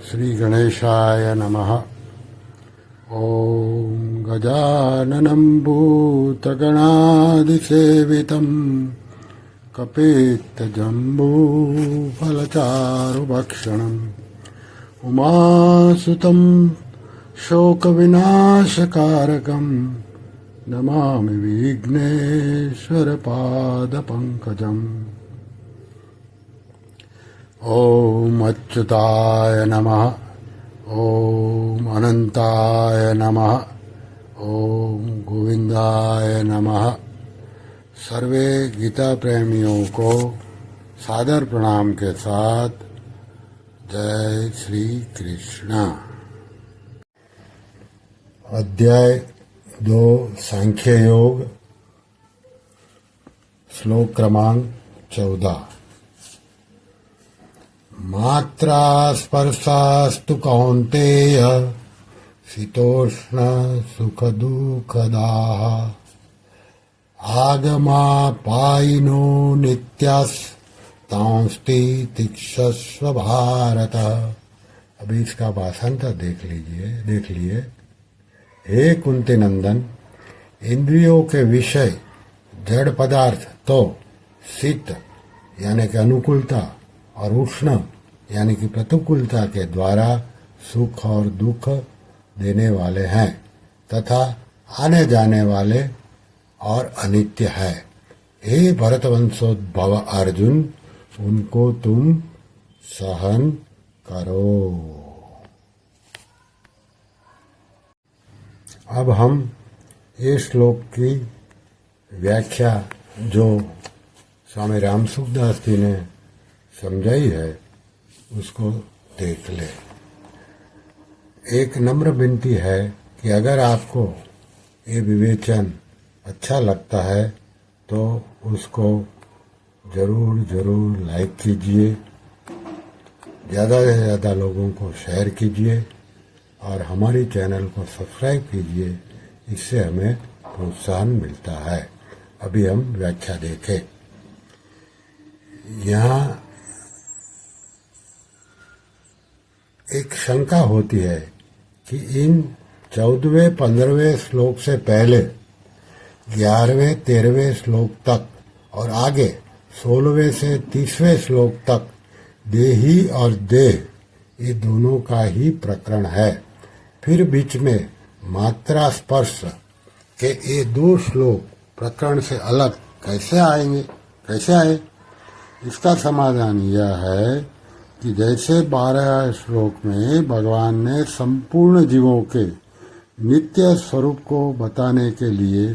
श्री गणेशाय नमः। ओम गजाननं भूतगणादिसेवितं कपित्थजम्बूफलचारुभक्षणम् उमासुतं शोकविनाशकारकं नमामि विघ्नेश्वरपादपङ्कजम्। ओम अच्युताय नमः। ओम अनंताय नमः। ओम गोविंदाय नमः। सर्वे गीता प्रेमियों को सादर प्रणाम के साथ जय श्री कृष्ण। अध्याय 2 सांख्य योग, श्लोक क्रमांक 14। मात्रा स्पर्शास्तु कौन्तेय शीतोष्ण सुख दुःखदाः आगमापायिनो नित्यास्तांस्ति तिक्षस्व भारत। अभी इसका भाषांतर देख लिए। हे कुंती नंदन, इंद्रियों के विषय जड़ पदार्थ तो शीत यानी कि अनुकूलता और उष्ण यानी कि प्रतिकूलता के द्वारा सुख और दुख देने वाले हैं तथा आने जाने वाले और अनित्य है। हे भरतवंशोद्भव अर्जुन, उनको तुम सहन करो। अब हम ये श्लोक की व्याख्या जो स्वामी रामसुखदास जी ने समझाई है उसको देख ले। एक नम्र विनती है कि अगर आपको ये विवेचन अच्छा लगता है तो उसको जरूर लाइक कीजिए, ज़्यादा से ज़्यादा लोगों को शेयर कीजिए और हमारी चैनल को सब्सक्राइब कीजिए। इससे हमें प्रोत्साहन मिलता है। अभी हम व्याख्या देखें। यहाँ एक शंका होती है कि इन 14वें 15वें श्लोक से पहले 11वें 13वें श्लोक तक और आगे 16वें से 30वें श्लोक तक देही और देह ये दोनों का ही प्रकरण है। फिर बीच में मात्रा स्पर्श के ये 2 श्लोक प्रकरण से अलग कैसे आए? इसका समाधान यह है कि जैसे 12 श्लोक में भगवान ने संपूर्ण जीवों के नित्य स्वरूप को बताने के लिए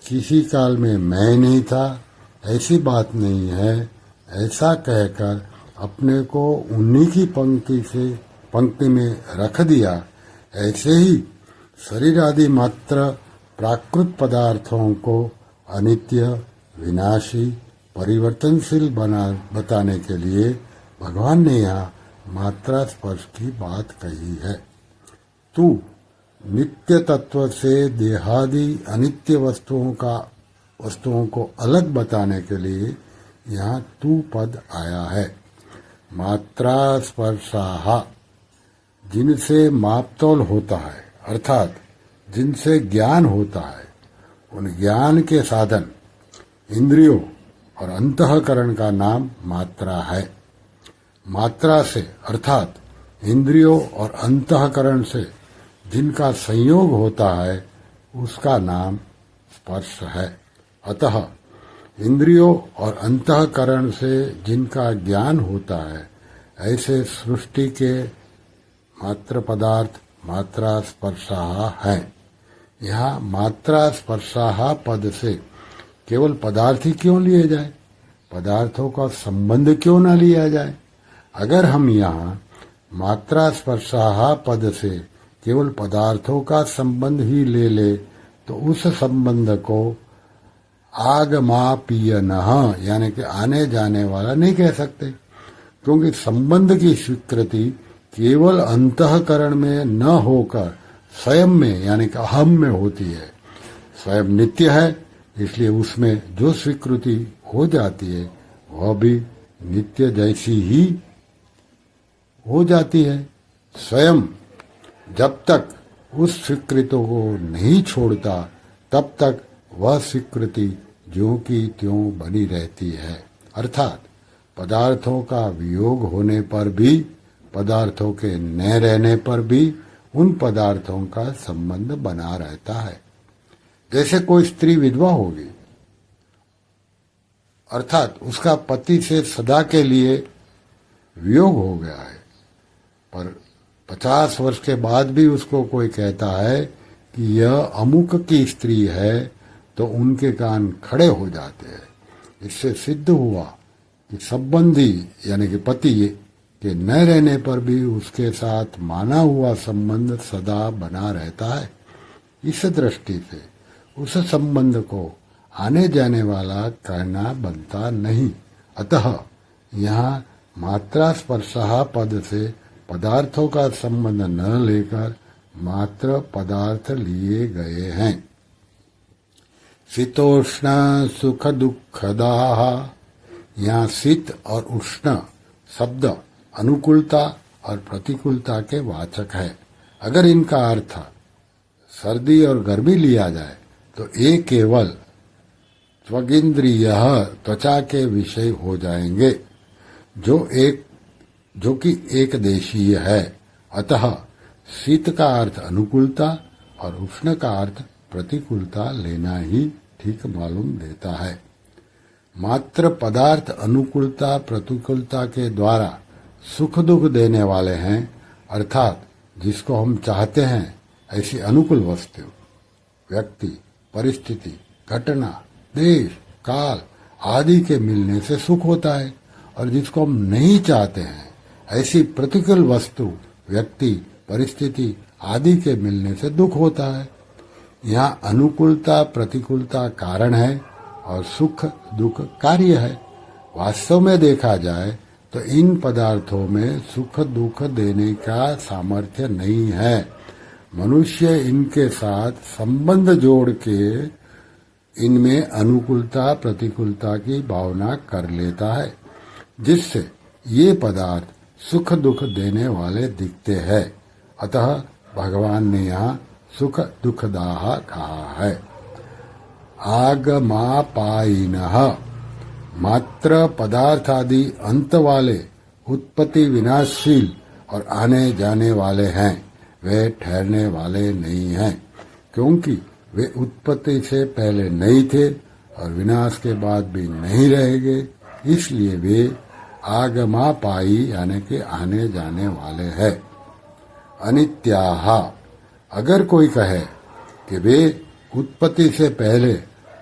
किसी काल में मैं नहीं था, ऐसी बात नहीं है, ऐसा कहकर अपने को उन्हीं की पंक्ति में रख दिया। ऐसे ही शरीर आदि मात्र प्राकृत पदार्थों को अनित्य, विनाशी, परिवर्तनशील बताने के लिए भगवान ने यहाँ मात्रा स्पर्श की बात कही है। तू नित्य तत्व से देहादि अनित्य वस्तुओं को अलग बताने के लिए यहाँ तू पद आया है। मात्रा स्पर्शाः, जिनसे मापतौल होता है अर्थात जिनसे ज्ञान होता है, उन ज्ञान के साधन इंद्रियों और अंतःकरण का नाम मात्रा है। मात्रा से अर्थात इंद्रियों और अंतःकरण से जिनका संयोग होता है उसका नाम स्पर्श है। अतः इंद्रियों और अंतःकरण से जिनका ज्ञान होता है ऐसे सृष्टि के मात्र पदार्थ मात्रा स्पर्शाः हैं। यहाँ मात्रा स्पर्शाः पद से केवल पदार्थ ही क्यों लिए जाए? पदार्थों का संबंध क्यों न लिया जाए? अगर हम यहाँ मात्रा स्पर्शाः पद से केवल पदार्थों का संबंध ही ले तो उस संबंध को आगमापीयनः यानी कि आने जाने वाला नहीं कह सकते, क्योंकि संबंध की स्वीकृति केवल अंतःकरण में न होकर स्वयं में यानी कि अहम में होती है। स्वयं नित्य है, इसलिए उसमें जो स्वीकृति हो जाती है वह भी नित्य जैसी ही हो जाती है, स्वयं जब तक उस स्वीकृति को नहीं छोड़ता तब तक वह स्वीकृति ज्यों की त्यों बनी रहती है। अर्थात पदार्थों का वियोग होने पर भी, पदार्थों के न रहने पर भी उन पदार्थों का संबंध बना रहता है। जैसे कोई स्त्री विधवा होगी, अर्थात उसका पति से सदा के लिए वियोग हो गया है, पर 50 वर्ष के बाद भी उसको कोई कहता है कि यह अमुक की स्त्री है, तो उनके कान खड़े हो जाते हैं। इससे सिद्ध हुआ कि संबंधी यानी कि पति के न रहने पर भी उसके साथ माना हुआ संबंध सदा बना रहता है। इस दृष्टि से उस संबंध को आने जाने वाला कहना बनता नहीं। अतः यहाँ मात्रा स्पर्शः पद से पदार्थों का संबंध न लेकर मात्र पदार्थ लिए गए हैं। शीतोष्ण सुख दुखदाः, यहाँ शीत और उष्ण शब्द अनुकूलता और प्रतिकूलता के वाचक है। अगर इनका अर्थ सर्दी और गर्मी लिया जाए तो ये केवल त्वगिंद्रिय त्वचा के विषय हो जाएंगे, जो कि एक देशीय है। अतः शीत का अर्थ अनुकूलता और उष्ण का अर्थ प्रतिकूलता लेना ही ठीक मालूम देता है। मात्र पदार्थ अनुकूलता प्रतिकूलता के द्वारा सुख दुख देने वाले हैं, अर्थात जिसको हम चाहते हैं ऐसी अनुकूल वस्तु, व्यक्ति, परिस्थिति, घटना, देश, काल आदि के मिलने से सुख होता है, और जिसको हम नहीं चाहते हैं ऐसी प्रतिकूल वस्तु, व्यक्ति, परिस्थिति आदि के मिलने से दुख होता है। यहाँ अनुकूलता प्रतिकूलता कारण है और सुख दुख कार्य है। वास्तव में देखा जाए तो इन पदार्थों में सुख दुख देने का सामर्थ्य नहीं है। मनुष्य इनके साथ संबंध जोड़ के इनमें अनुकूलता प्रतिकूलता की भावना कर लेता है, जिससे ये पदार्थ सुख दुख देने वाले दिखते हैं। अतः भगवान ने यहाँ सुख दुखदाः कहा है। आगमापायिनः, मात्र पदार्थ आदि अंत वाले, उत्पत्ति विनाशशील और आने जाने वाले हैं, वे ठहरने वाले नहीं हैं, क्योंकि वे उत्पत्ति से पहले नहीं थे और विनाश के बाद भी नहीं रहेंगे। इसलिए वे आगमापायी यानी कि आने जाने वाले हैं। अनित्याः, अगर कोई कहे कि वे उत्पत्ति से पहले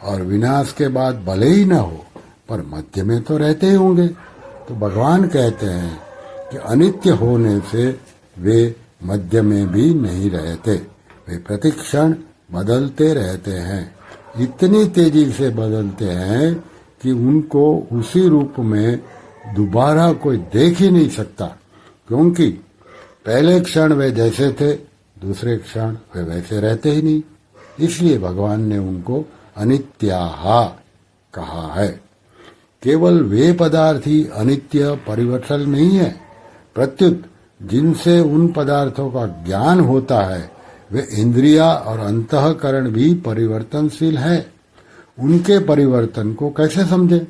और विनाश के बाद भले ही न हो पर मध्य में तो रहते ही होंगे, तो भगवान कहते हैं कि अनित्य होने से वे मध्य में भी नहीं रहते, वे प्रतिक्षण बदलते रहते हैं। इतनी तेजी से बदलते हैं कि उनको उसी रूप में दोबारा कोई देख ही नहीं सकता, क्योंकि पहले क्षण वे जैसे थे दूसरे क्षण वे वैसे रहते ही नहीं। इसलिए भगवान ने उनको अनित्याः कहा है। केवल वे पदार्थ ही अनित्य परिवर्तन नहीं है, प्रत्युत जिनसे उन पदार्थों का ज्ञान होता है वे इंद्रिया और अंतःकरण भी परिवर्तनशील है। उनके परिवर्तन को कैसे समझे?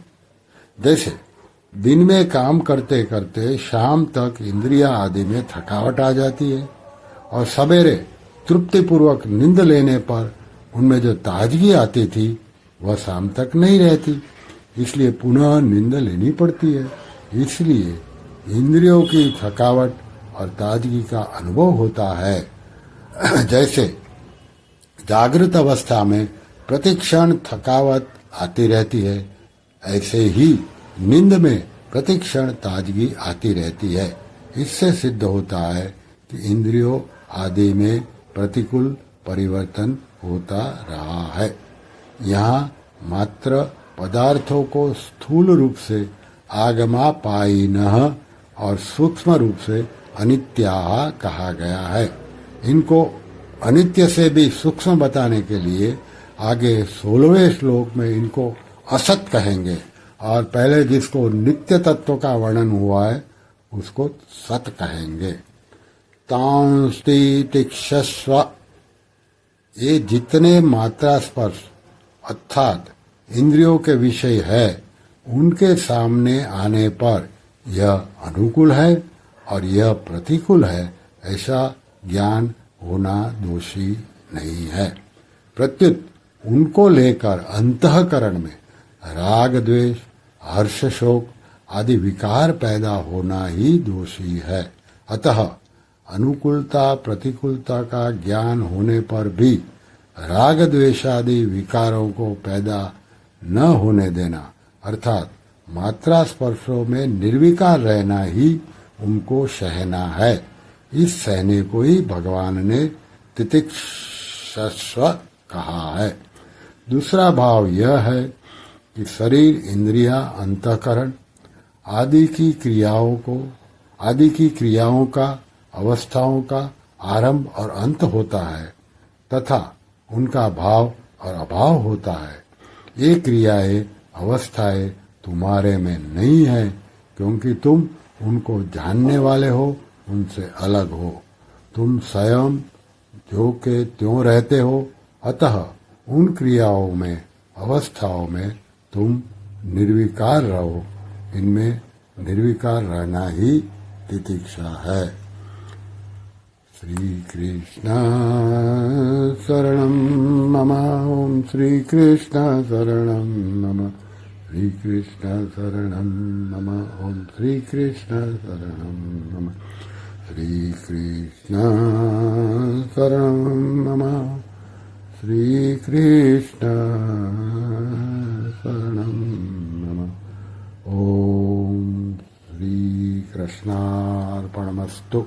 जैसे दिन में काम करते करते शाम तक इंद्रिया आदि में थकावट आ जाती है और सवेरे तृप्तिपूर्वक नींद लेने पर उनमें जो ताजगी आती थी वह शाम तक नहीं रहती, इसलिए पुनः नींद लेनी पड़ती है। इसलिए इंद्रियों की थकावट और ताजगी का अनुभव होता है। जैसे जागृत अवस्था में प्रतिक्षण थकावट आती रहती है, ऐसे ही नींद में प्रतिक्षण ताजगी आती रहती है। इससे सिद्ध होता है कि इंद्रियों आदि में प्रतिकूल परिवर्तन होता रहा है। यहाँ मात्र पदार्थों को स्थूल रूप से आगमापायिनः और सूक्ष्म रूप से अनित्याः कहा गया है। इनको अनित्य से भी सूक्ष्म बताने के लिए आगे 16वें श्लोक में इनको असत कहेंगे, और पहले जिसको नित्य तत्व का वर्णन हुआ है उसको सत कहेंगे। तांस्ति तिक्षस्व। ये जितने मात्रा स्पर्श अर्थात इंद्रियों के विषय है उनके सामने आने पर यह अनुकूल है और यह प्रतिकूल है, ऐसा ज्ञान होना दोषी नहीं है। प्रत्युत उनको लेकर अंतःकरण में राग द्वेष हर्ष शोक आदि विकार पैदा होना ही दोषी है। अतः अनुकूलता प्रतिकूलता का ज्ञान होने पर भी राग द्वेषादि विकारों को पैदा न होने देना अर्थात मात्रा स्पर्शों में निर्विकार रहना ही उनको सहना है। इस सहने को ही भगवान ने तितिक्षस्व कहा है। दूसरा भाव यह है कि शरीर इंद्रिया अंतःकरण आदि की क्रियाओं का अवस्थाओं का आरंभ और अंत होता है तथा उनका भाव और अभाव होता है। ये क्रियाएं अवस्थाएं तुम्हारे में नहीं है, क्योंकि तुम उनको जानने वाले हो, उनसे अलग हो। तुम स्वयं जो के त्यों रहते हो, अतः उन क्रियाओं में अवस्थाओं में तुम निर्विकार रहो। इनमें निर्विकार रहना ही तितिक्षा है। श्री कृष्ण शरणं मम। ओम श्री कृष्ण शरणं मम। श्री कृष्ण शरणं मम। ओम श्री कृष्ण शरणं मम। श्री कृष्ण शरणं मम। श्री कृष्ण शरणं मम। ओम श्री कृष्णार्पणमस्तु।